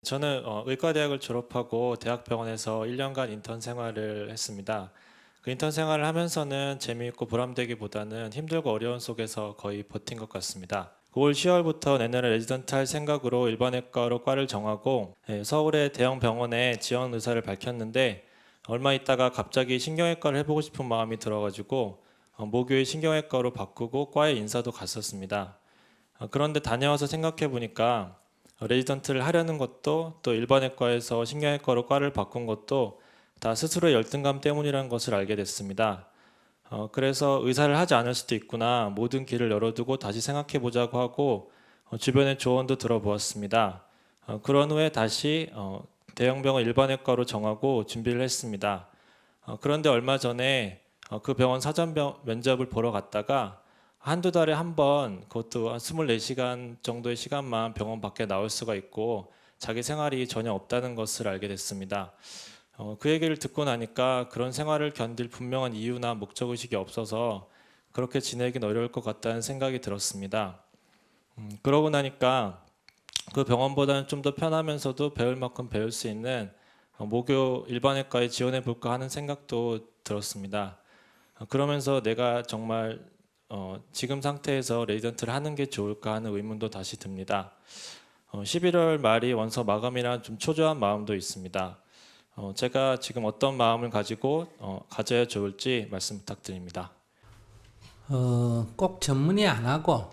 저는 의과대학을 졸업하고 대학병원에서 1년간 인턴 생활을 했습니다. 그 인턴 생활을 하면서는 재미있고 보람되기보다는 힘들고 어려운 속에서 거의 버틴 것 같습니다. 9월 10월부터 내년에 레지던트 할 생각으로 일반외과로 과를 정하고 서울의 대형 병원에 지원 의사를 밝혔는데 얼마 있다가 갑자기 신경외과를 해보고 싶은 마음이 들어가지고 모교의 신경외과로 바꾸고 과에 인사도 갔었습니다. 그런데 다녀와서 생각해 보니까 레지던트를 하려는 것도 또 일반외과에서 신경외과로 과를 바꾼 것도 다 스스로의 열등감 때문이라는 것을 알게 됐습니다. 그래서 의사를 하지 않을 수도 있구나, 모든 길을 열어두고 다시 생각해 보자고 하고 주변의 조언도 들어보았습니다. 그런 후에 다시 대형병원 일반외과로 정하고 준비를 했습니다. 그런데 얼마 전에 그 병원 사전 면접을 보러 갔다가 한두 달에 한 번, 그것도 한 24시간 정도의 시간만 병원 밖에 나올 수가 있고 자기 생활이 전혀 없다는 것을 알게 됐습니다. 그 얘기를 듣고 나니까 그런 생활을 견딜 분명한 이유나 목적의식이 없어서 그렇게 지내긴 어려울 것 같다는 생각이 들었습니다. 그러고 나니까 그 병원보다는 좀 더 편하면서도 배울 만큼 배울 수 있는 모교 일반외과에 지원해 볼까 하는 생각도 들었습니다. 그러면서 내가 정말 지금 상태에서 레지던트를 하는 게 좋을까 하는 의문도 다시 듭니다. 11월 말이 원서 마감이란 좀 초조한 마음도 있습니다. 제가 지금 어떤 마음을 가지고 가져야 좋을지 말씀 부탁드립니다. 꼭 전문의 안 하고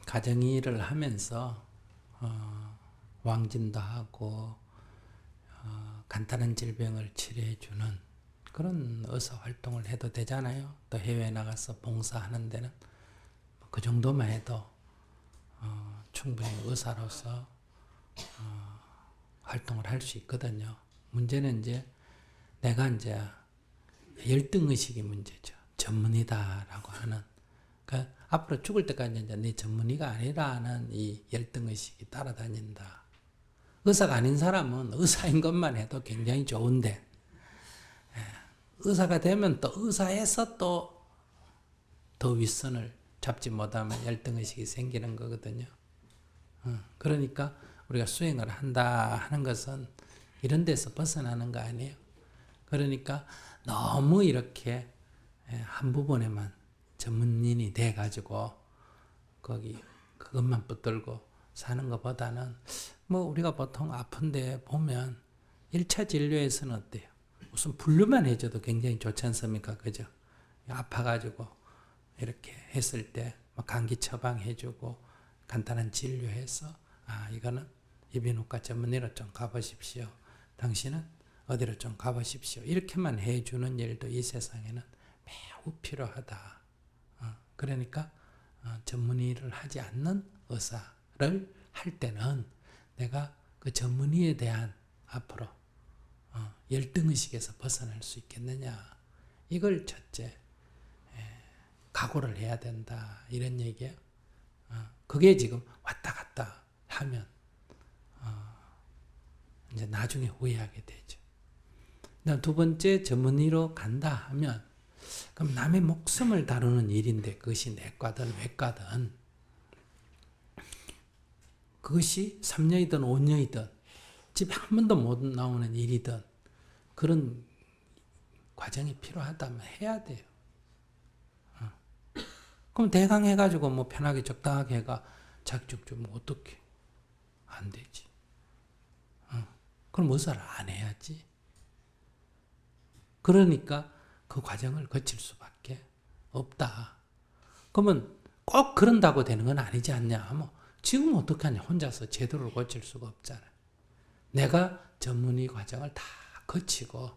가정일을 하면서 왕진도 하고 간단한 질병을 치료해주는 그런 의사 활동을 해도 되잖아요. 또 해외에 나가서 봉사하는 데는 그 정도만 해도 충분히 의사로서 활동을 할 수 있거든요. 문제는 이제 내가 이제 열등의식이 문제죠. 전문의다라고 하는. 그러니까 앞으로 죽을 때까지 이제 네 전문의가 아니라는 이 열등의식이 따라다닌다. 의사가 아닌 사람은 의사인 것만 해도 굉장히 좋은데, 의사가 되면 또 의사에서 또 더 윗선을 잡지 못하면 열등의식이 생기는 거거든요. 그러니까 우리가 수행을 한다 하는 것은 이런 데서 벗어나는 거 아니에요. 그러니까 너무 이렇게 한 부분에만 전문인이 돼가지고 거기 그것만 붙들고 사는 것보다는 뭐 우리가 보통 아픈데 보면 1차 진료에서는 어때요? 무슨 분류만 해줘도 굉장히 좋지 않습니까? 그죠? 아파가지고 이렇게 했을 때 감기 처방해주고 간단한 진료해서 이거는 이비인후과 전문의로 좀 가보십시오. 당신은 어디로 좀 가보십시오. 이렇게만 해주는 일도 이 세상에는 매우 필요하다. 그러니까 전문의를 하지 않는 의사를 할 때는 내가 그 전문의에 대한 앞으로 열등의식에서 벗어날 수 있겠느냐. 이걸 첫째 각오를 해야 된다. 이런 얘기예요. 그게 지금 왔다 갔다 하면 이제 나중에 후회하게 되죠. 두 번째 전문의로 간다 하면 그럼 남의 목숨을 다루는 일인데 그것이 내과든 외과든 그것이 3년이든 5년이든 집에 한 번도 못 나오는 일이든 그런 과정이 필요하다면 해야 돼요. 그럼 대강 해가지고 뭐 편하게 적당하게 해가 자격증 주면 어떻게 안 되지. 그럼 의사를 안 해야지. 그러니까 그 과정을 거칠 수밖에 없다. 그러면 꼭 그런다고 되는 건 아니지 않냐. 뭐 지금 어떻게 하냐. 혼자서 제도를 고칠 수가 없잖아. 내가 전문의 과정을 다 거치고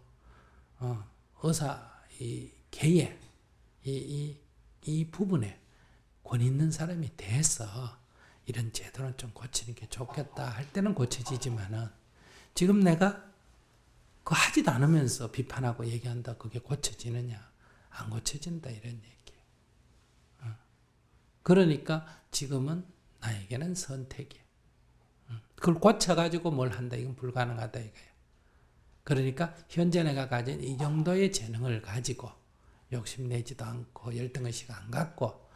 의사 이 개의 이 부분에 권 있는 사람이 돼서 이런 제도는 좀 고치는 게 좋겠다 할 때는 고쳐지지만은 지금 내가 그거 하지도 않으면서 비판하고 얘기한다. 그게 고쳐지느냐? 안 고쳐진다. 이런 얘기예요. 그러니까 지금은 나에게는 선택이에요. 그걸 고쳐가지고 뭘 한다. 이건 불가능하다. 이거예요. 그러니까 현재 내가 가진 이 정도의 재능을 가지고 욕심내지도 않고 열등의식 안 갖고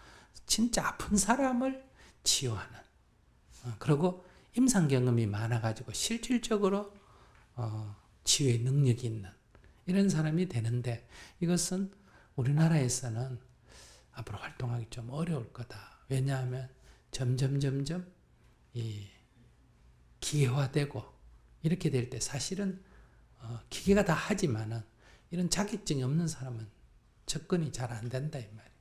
진짜 아픈 사람을 치유하는 그리고 임상 경험이 많아가지고 실질적으로 치유의 능력이 있는 이런 사람이 되는데, 이것은 우리나라에서는 앞으로 활동하기 좀 어려울 거다. 왜냐하면 점점 이 기계화되고 이렇게 될 때 사실은 기계가 다 하지만은 이런 자격증이 없는 사람은 접근이 잘 안 된다 이 말이에요.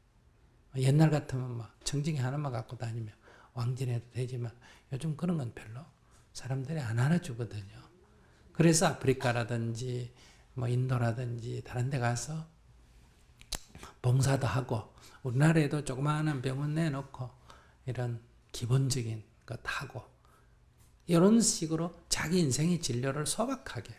옛날 같으면 막 청진기 하나만 갖고 다니면 왕진해도 되지만 요즘 그런 건 별로 사람들이 안 알아주거든요. 그래서 아프리카라든지 뭐 인도라든지 다른 데 가서 봉사도 하고, 우리나라에도 조그마한 병원 내놓고 이런 기본적인 것 하고, 이런 식으로 자기 인생의 진료를 소박하게,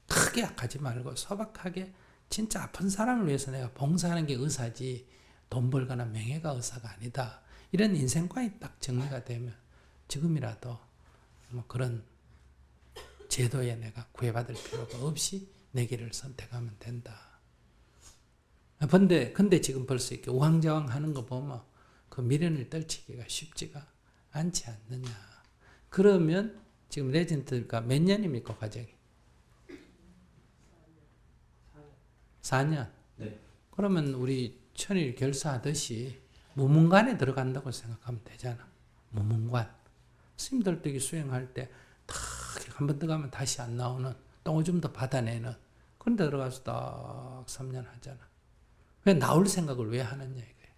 크게 하지 말고 소박하게 진짜 아픈 사람을 위해서 내가 봉사하는 게 의사지 돈 벌거나 명예가 의사가 아니다. 이런 인생관이 딱 정리가 되면 지금이라도 뭐 그런 제도에 내가 구애받을 필요가 없이 내 길을 선택하면 된다. 근데 지금 벌써 이렇게 우왕좌왕 하는 거 보면 그 미련을 떨치기가 쉽지가 않지 않느냐. 그러면 지금 레전드가 몇 년입니까, 과정이? 4년. 네. 그러면 우리 천일 결사하듯이 무문관에 들어간다고 생각하면 되잖아. 무문관. 스님들도 이게 수행할 때 한 번 들어가면 다시 안 나오는, 또 오줌 더 받아내는 그런 데 들어가서 딱 3년 하잖아. 왜 나올 생각을 왜 하느냐 이거예요.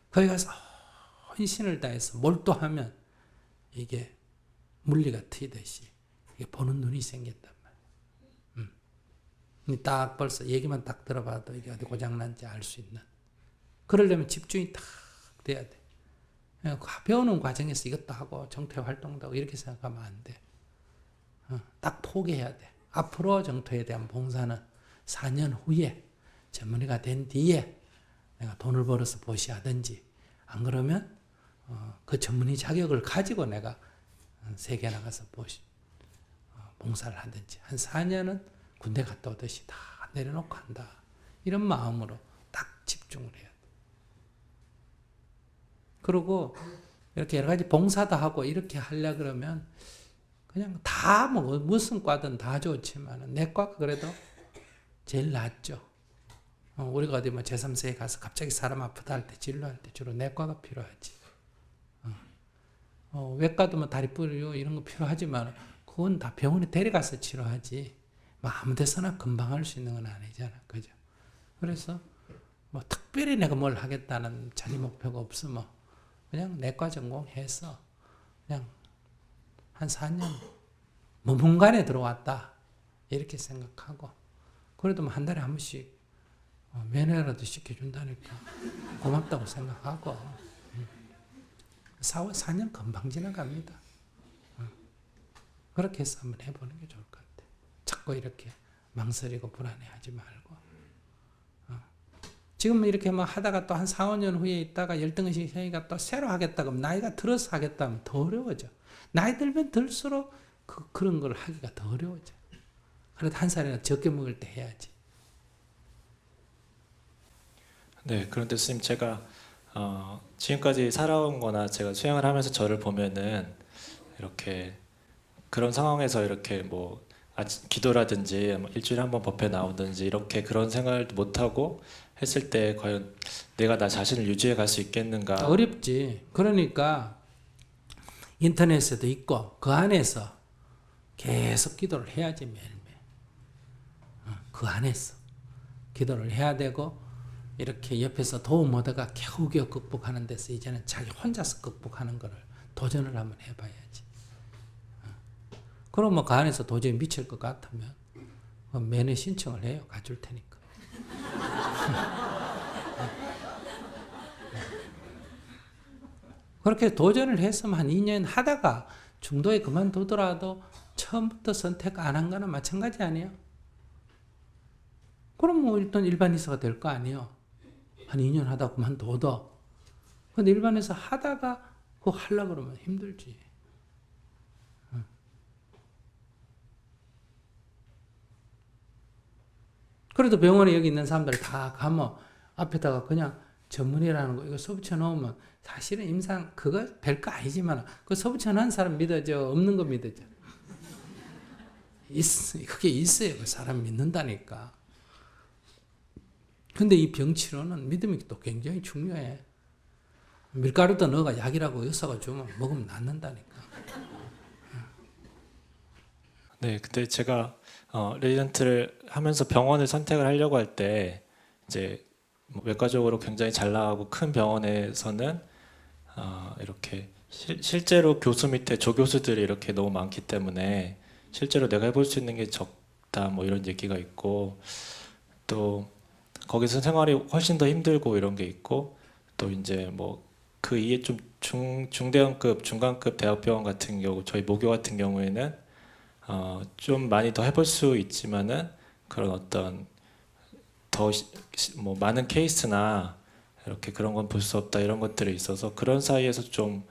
거기 가서 헌신을 다해서 몰두하면 이게 물리가 트이듯이 이게 보는 눈이 생긴단 말이야. 딱 벌써 얘기만 딱 들어봐도 이게 어디 고장난지 알 수 있는. 그러려면 집중이 딱 돼야 돼. 배우는 과정에서 이것도 하고 정토 활동도 하고 이렇게 생각하면 안 돼. 딱 포기해야 돼. 앞으로 정토에 대한 봉사는 4년 후에 전문의가 된 뒤에 내가 돈을 벌어서 보시하든지, 안 그러면 그 전문의 자격을 가지고 내가 세계 나가서 봉사를 하든지, 한 4년은 군대 갔다 오듯이 다 내려놓고 한다. 이런 마음으로 딱 집중을 해야 돼. 그리고 이렇게 여러 가지 봉사도 하고 이렇게 하려 그러면 그냥 다 뭐 무슨 과든 다 좋지만 내 과가 그래도 제일 낫죠. 우리가 어디 뭐 제3세에 가서 갑자기 사람 아프다 할 때 진료할 때 주로 내과가 필요하지. 외과도 뭐 다리 뿌리고 이런 거 필요하지만 그건 다 병원에 데려가서 치료하지. 뭐 아무 데서나 금방 할 수 있는 건 아니잖아. 그죠? 그래서 뭐 특별히 내가 뭘 하겠다는 자기 목표가 없으면 그냥 내과 전공해서 그냥 한 4년 무문관에 들어왔다. 이렇게 생각하고, 그래도 뭐 한 달에 한 번씩 면회라도 시켜준다니까 고맙다고 생각하고, 4년 금방 지나갑니다. 그렇게 해서 한번 해보는 게 좋을 것 같아요. 자꾸 이렇게 망설이고 불안해하지 말고. 지금 이렇게 뭐 하다가 또 한 4, 5년 후에 있다가 열등의식 생기가 또 새로 하겠다 그러면 나이가 들어서 하겠다 하면 더 어려워져. 나이 들면 들수록 그런 걸 하기가 더 어려워져. 그래도 한 살이나 적게 먹을 때 해야지. 네, 그런데 스님 제가 지금까지 살아온 거나 제가 수행을 하면서 저를 보면은 이렇게 그런 상황에서 이렇게 뭐 기도라든지 뭐 일주일에 한 번 법회 나오든지 이렇게 그런 생활도 못하고 했을 때 과연 내가 나 자신을 유지해 갈 수 있겠는가? 어렵지. 그러니까 인터넷에도 있고 그 안에서 계속 기도를 해야지. 매일매일. 그 안에서 기도를 해야 되고, 이렇게 옆에서 도움 얻어가 겨우겨우 극복하는 데서 이제는 자기 혼자서 극복하는 거를 도전을 한번 해봐야지. 그럼 뭐 그 안에서 도저히 미칠 것 같으면 면회 신청을 해요. 가줄 테니까. 그렇게 도전을 했으면 한 2년 하다가 중도에 그만두더라도 처음부터 선택 안 한 거나 마찬가지 아니에요? 그럼 뭐 일단 일반의사가 될 거 아니에요? 한 2년 하다 그만둬도. 근데 일반에서 하다가 그거 하려고 그러면 힘들지. 그래도 병원에 여기 있는 사람들 다 가면 앞에다가 그냥 전문이라는 거 이거 써붙여 놓으면 사실은 임상 그거 별거 아니지만 그 써붙여 놓은 사람 믿어져 없는 거 믿어져. 그게 있어요. 그 사람 믿는다니까. 근데 이 병치료는 믿음이 또 굉장히 중요해. 밀가루도 넣어가 약이라고 의사가 주면 먹으면 낫는다니까. 네, 근데 제가 레지던트를 하면서 병원을 선택을 하려고 할 때 이제 뭐 외과적으로 굉장히 잘 나가고 큰 병원에서는 이렇게 실제로 교수 밑에 조교수들이 이렇게 너무 많기 때문에 실제로 내가 해볼 수 있는 게 적다 뭐 이런 얘기가 있고, 또 거기서 생활이 훨씬 더 힘들고 이런 게 있고, 또 이제 뭐 그 이에 좀 중대형급 중간급 대학병원 같은 경우, 저희 모교 같은 경우에는 좀 많이 더 해볼 수 있지만은 그런 어떤 더 뭐 많은 케이스나 이렇게 그런 건 볼 수 없다 이런 것들이 있어서 그런 사이에서 좀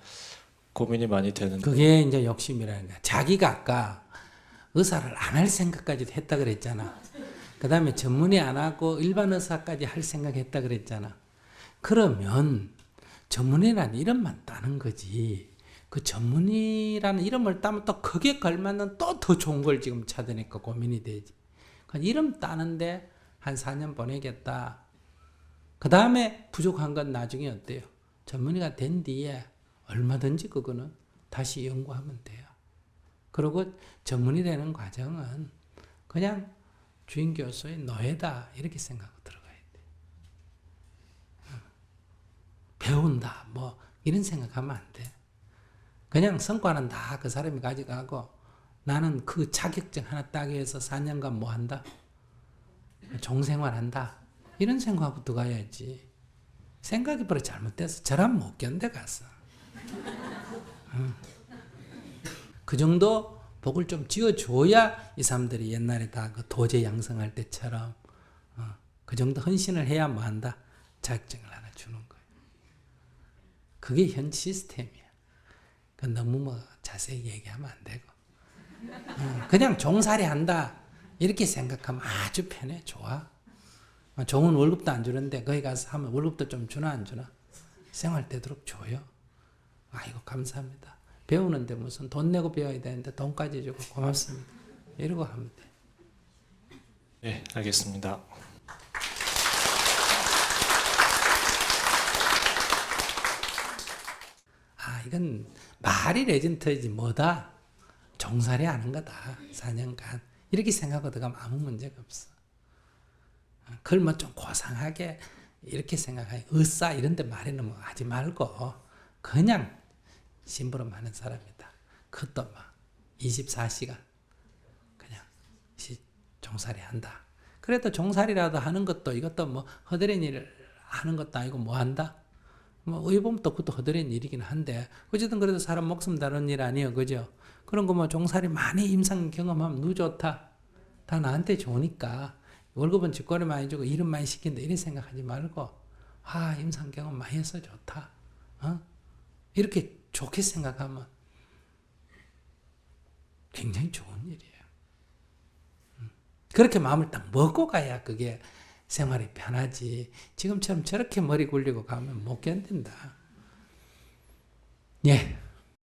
고민이 많이 되는. 그게 이제 욕심이라는 거야. 자기가 아까 의사를 안 할 생각까지 했다 그랬잖아. 그 다음에 전문의 안 하고 일반 의사까지 할 생각했다 그랬잖아. 그러면 전문의라는 이름만 따는 거지. 그 전문의라는 이름을 따면 또 그게 걸맞는 또 더 좋은 걸 지금 찾으니까 고민이 되지. 그러니까 이름 따는데 한 4년 보내겠다. 그 다음에 부족한 건 나중에 어때요? 전문의가 된 뒤에 얼마든지 그거는 다시 연구하면 돼요. 그리고 전문의 되는 과정은 그냥 주임 교수의 노예다 이렇게 생각하고 들어가야 돼. 배운다 뭐 이런 생각하면 안 돼. 그냥 성과는 다 그 사람이 가져가고 나는 그 자격증 하나 따기 위해서 4년간 뭐 한다? 종생활 한다. 이런 생각하고 들어가야지. 생각이 버려 잘못돼서 저람 못 견뎌 갔어. 그 정도 복을 좀 지어줘야 이 사람들이 옛날에 다 그 도제 양성할 때처럼 그 정도 헌신을 해야 뭐 한다? 자격증을 하나 주는 거예요. 그게 현 시스템이야. 너무 뭐 자세히 얘기하면 안 되고 그냥 종살이 한다 이렇게 생각하면 아주 편해. 좋아. 좋은 월급도 안 주는데 거기 가서 하면 월급도 좀 주나 안 주나? 생활 되도록 줘요. 아이고 감사합니다. 배우는데 무슨 돈 내고 배워야 되는데 돈까지 주고 고맙습니다. 이러고 하면 돼. 네, 알겠습니다. 이건 말이 레전트지 뭐다. 종살이 하는 거다. 4년간. 이렇게 생각하고 들어가면 아무 문제가 없어. 그걸 뭐 좀 고상하게 이렇게 생각하니 의사 이런 데 말에는 뭐 하지 말고 그냥 심부름 하는 사람이다. 그것도 막 24시간 그냥 종살이 한다. 그래도 종살이라도 하는 것도 이것도 뭐 허드렛 일을 하는 것도 아니고 뭐 한다? 뭐 의범도 그것도 허드렛 일이긴 한데 어쨌든 그래도 사람 목숨 다루는 일 아니에요. 그죠? 그런 거 뭐 종살이 많이 임상 경험하면 누 좋다. 다 나한테 좋으니까 월급은 직권에 많이 주고 일은 많이 시킨다. 이런 생각하지 말고 임상 경험 많이 해서 좋다. 이렇게 좋게 생각하면 굉장히 좋은 일이에요. 그렇게 마음을 딱 먹고 가야 그게 생활이 편하지. 지금처럼 저렇게 머리 굴리고 가면 못 견딘다. 예.